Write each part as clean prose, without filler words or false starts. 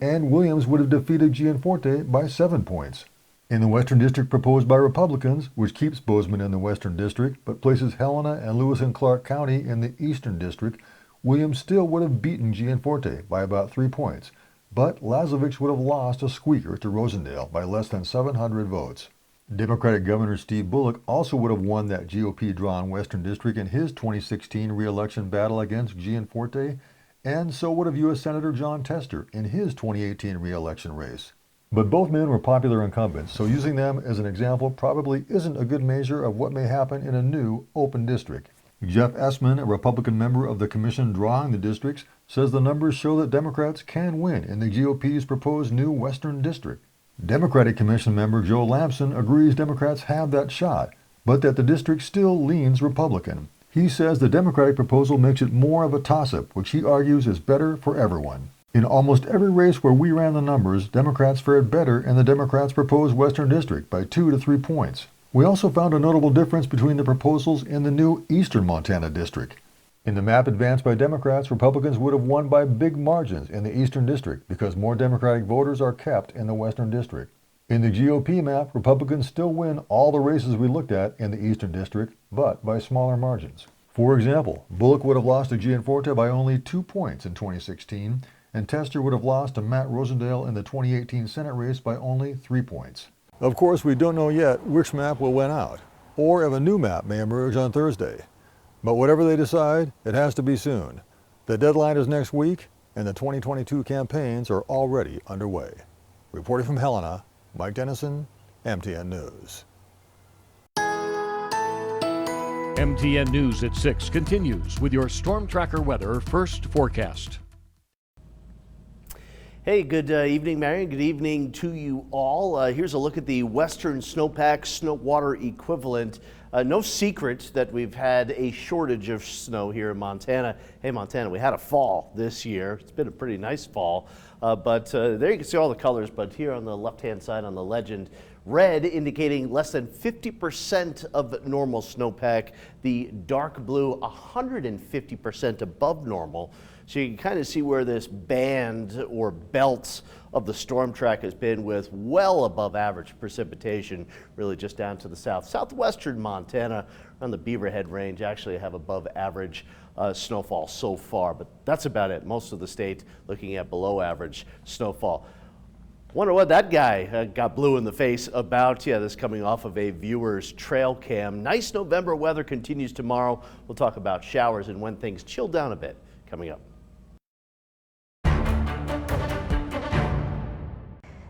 and Williams would have defeated Gianforte by 7 points. In the Western District proposed by Republicans, which keeps Bozeman in the Western District but places Helena and Lewis and Clark County in the Eastern District, Williams still would have beaten Gianforte by about 3 points, but Lazovich would have lost a squeaker to Rosendale by less than 700 votes. Democratic Governor Steve Bullock also would have won that GOP-drawn Western District in his 2016 re-election battle against Gianforte, and so would have U.S. Senator John Tester in his 2018 re-election race. But both men were popular incumbents, so using them as an example probably isn't a good measure of what may happen in a new open district. Jeff Essman, a Republican member of the commission drawing the districts, says the numbers show that Democrats can win in the GOP's proposed new Western District. Democratic Commission member Joe Lamson agrees Democrats have that shot, but that the district still leans Republican. He says the Democratic proposal makes it more of a toss-up, which he argues is better for everyone. In almost every race where we ran the numbers, Democrats fared better in the Democrats' proposed Western District by 2 to 3 points. We also found a notable difference between the proposals in the new Eastern Montana District. In the map advanced by Democrats, Republicans would have won by big margins in the Eastern District because more Democratic voters are kept in the Western District. In the GOP map, Republicans still win all the races we looked at in the Eastern District, but by smaller margins. For example, Bullock would have lost to Gianforte by only 2 points in 2016, and Tester would have lost to Matt Rosendale in the 2018 Senate race by only 3 points. Of course, we don't know yet which map will win out, or if a new map may emerge on Thursday. But whatever they decide, it has to be soon. The deadline is next week, and the 2022 campaigns are already underway. Reporting from Helena, Mike Dennison, MTN News. MTN News at 6 continues with your Storm Tracker weather first forecast. Hey, good evening, Marion. Good evening to you all. Here's a look at the Western Snowpack snow water equivalent. No secret that we've had a shortage of snow here in Montana. Hey, Montana, we had a fall this year. It's been a pretty nice fall, but there you can see all the colors, but here on the left-hand side on the legend, red indicating less than 50% of normal snowpack, the dark blue 150% above normal. So you can kind of see where this band or belt of the storm track has been, with well above average precipitation, really just down to the south. Southwestern Montana around the Beaverhead Range actually have above average snowfall so far, but that's about it. Most of the state looking at below average snowfall. Wonder what that guy got blue in the face about. Yeah, this coming off of a viewer's trail cam. Nice November weather continues tomorrow. We'll talk about showers and when things chill down a bit coming up.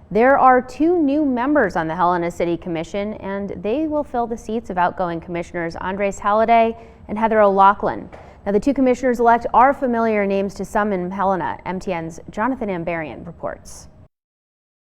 There are 2 new members on the Helena City Commission, and they will fill the seats of outgoing commissioners Andres Halliday and Heather O'Loughlin. Now, the 2 commissioners-elect are familiar names to some in Helena. MTN's Jonathan Ambarian reports.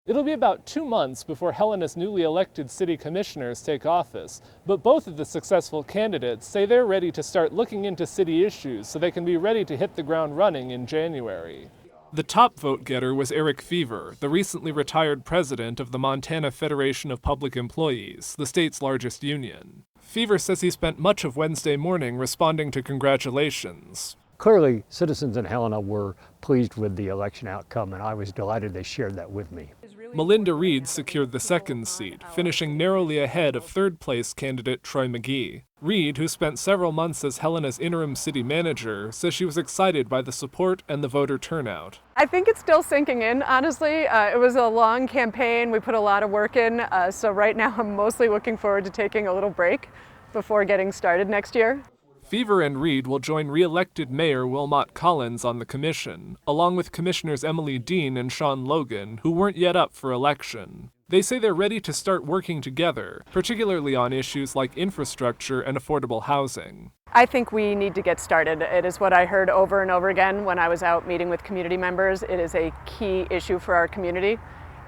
It'll be about 2 months before Helena's newly elected city commissioners take office, but both of the successful candidates say they're ready to start looking into city issues so they can be ready to hit the ground running in January. The top vote-getter was Eric Fever, the recently retired president of the Montana Federation of Public Employees, the state's largest union. Fever says he spent much of Wednesday morning responding to congratulations. Clearly, citizens in Helena were pleased with the election outcome, and I was delighted they shared that with me. Melinda Reed secured the second seat, finishing narrowly ahead of third-place candidate Troy McGee. Reed, who spent several months as Helena's interim city manager, says she was excited by the support and the voter turnout. I think it's still sinking in, honestly. It was a long campaign. We put a lot of work in, so right now I'm mostly looking forward to taking a little break before getting started next year. Fever and Reed will join re-elected Mayor Wilmot Collins on the commission, along with Commissioners Emily Dean and Sean Logan, who weren't yet up for election. They say they're ready to start working together, particularly on issues like infrastructure and affordable housing. I think we need to get started. It is what I heard over and over again when I was out meeting with community members. It is a key issue for our community.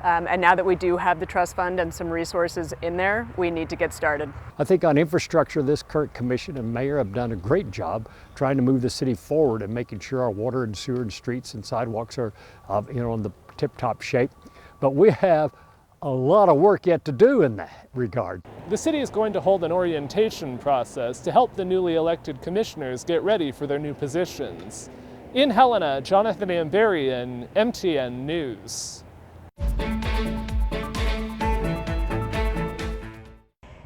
And now that we do have the trust fund and some resources in there, we need to get started. I think on infrastructure, this current commission and mayor have done a great job trying to move the city forward and making sure our water and sewer and streets and sidewalks are in the tip-top shape. But we have a lot of work yet to do in that regard. The city is going to hold an orientation process to help the newly elected commissioners get ready for their new positions. In Helena, Jonathan Amberian, MTN News.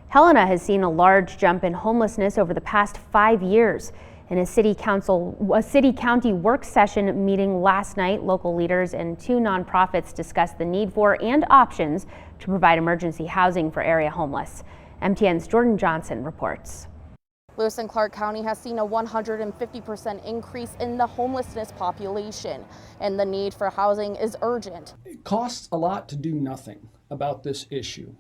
Helena has seen a large jump in homelessness over the past 5 years. In a city-county work session meeting last night, local leaders and 2 nonprofits discussed the need for and options to provide emergency housing for area homeless. MTN's Jordan Johnson reports. Lewis and Clark County has seen a 150% increase in the homelessness population, and the need for housing is urgent. It costs a lot to do nothing about this issue.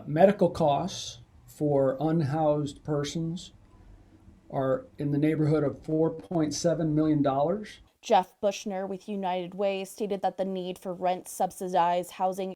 Medical costs for unhoused persons are in the neighborhood of $4.7 million. Jeff Bushner with United Way stated that the need for rent-subsidized housing